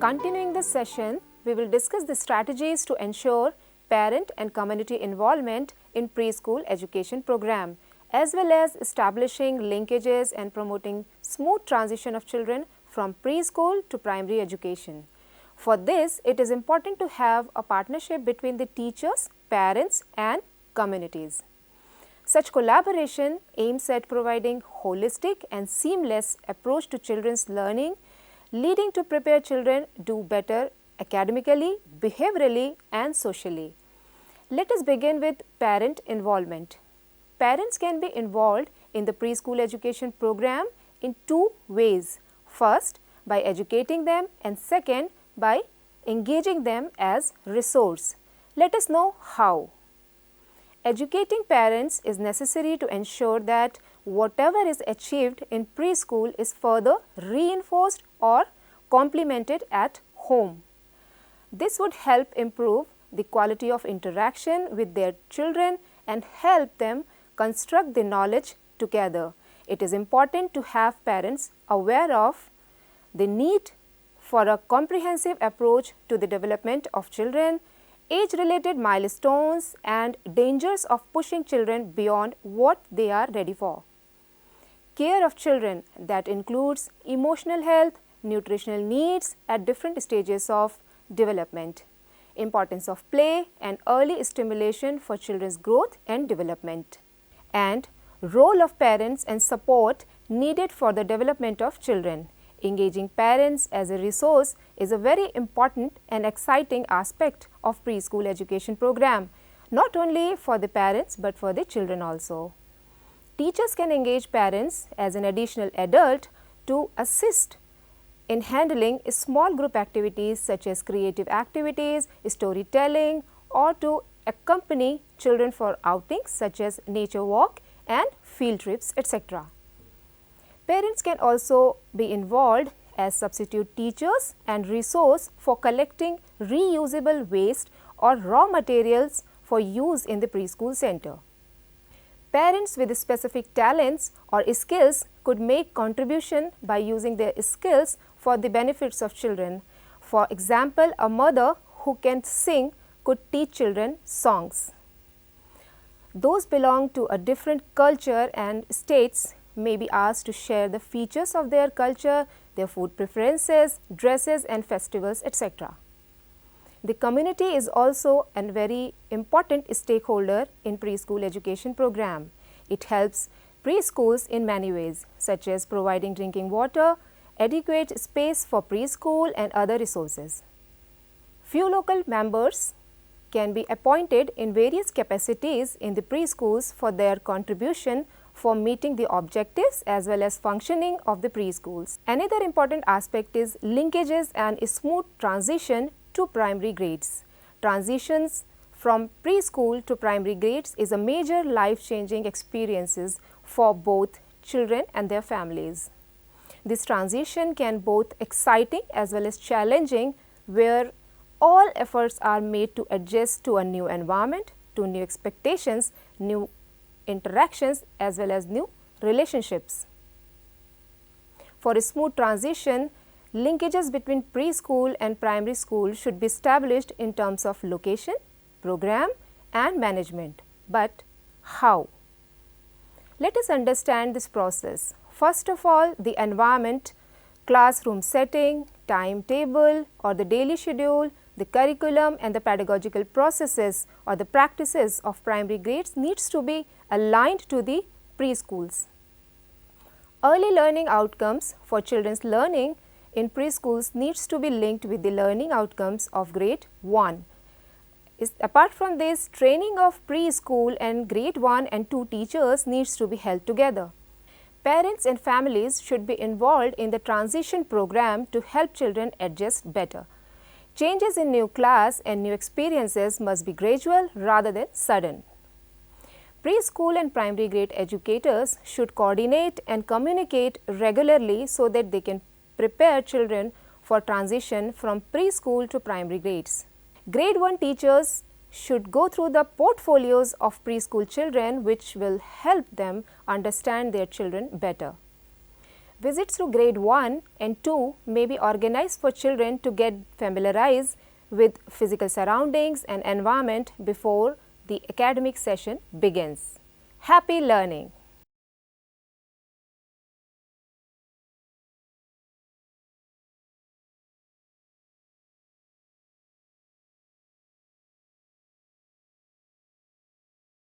Continuing this session, we will discuss the strategies to ensure parent and community involvement in preschool education program, as well as establishing linkages and promoting smooth transition of children from preschool to primary education. For this, it is important to have a partnership between the teachers, parents and communities. Such collaboration aims at providing holistic and seamless approach to children's learning, leading to prepare children do better academically, behaviorally and socially. Let us begin with parent involvement. Parents can be involved in the preschool education program in two ways. First, by educating them, and second, by engaging them as resource. Let us know how. Educating parents is necessary to ensure that whatever is achieved in preschool is further reinforced or complemented at home. This would help improve the quality of interaction with their children and help them construct the knowledge together. It is important to have parents aware of the need for a comprehensive approach to the development of children, age-related milestones and dangers of pushing children beyond what they are ready for. Care of children that includes emotional health, nutritional needs at different stages of development, importance of play and early stimulation for children's growth and development, and role of parents and support needed for the development of children. Engaging parents as a resource is a very important and exciting aspect of preschool education program, not only for the parents but for the children also. Teachers can engage parents as an additional adult to assist in handling small group activities such as creative activities, storytelling, or to accompany children for outings such as nature walk and field trips, etc. Parents can also be involved as substitute teachers and resource for collecting reusable waste or raw materials for use in the preschool center. Parents with specific talents or skills could make contribution by using their skills for the benefits of children. For example, a mother who can sing could teach children songs. Those belong to a different culture and states may be asked to share the features of their culture, their food preferences, dresses and festivals, etc. The community is also a very important stakeholder in preschool education program. It helps preschools in many ways, such as providing drinking water, adequate space for preschool and other resources. Few local members can be appointed in various capacities in the preschools for their contribution for meeting the objectives as well as functioning of the preschools. Another important aspect is linkages and smooth transition to primary grades. Transitions from preschool to primary grades is a major life-changing experiences for both children and their families. This transition can both exciting as well as challenging, where all efforts are made to adjust to a new environment, to new expectations, new interactions as well as new relationships. For a smooth transition, linkages between preschool and primary school should be established in terms of location, program and management. But how? Let us understand this process. First of all, the environment, classroom setting, timetable or the daily schedule, the curriculum and the pedagogical processes or the practices of primary grades needs to be aligned to the preschools. Early learning outcomes for children's learning in preschools needs to be linked with the learning outcomes of grade 1. Apart from this, training of preschool and grade 1 and 2 teachers needs to be held together. Parents and families should be involved in the transition program to help children adjust better. Changes in new class and new experiences must be gradual rather than sudden. Preschool and primary grade educators should coordinate and communicate regularly so that they can prepare children for transition from preschool to primary grades. Grade 1 teachers should go through the portfolios of preschool children, which will help them understand their children better. Visits to grade 1 and 2 may be organized for children to get familiarized with physical surroundings and environment before the academic session begins. Happy learning!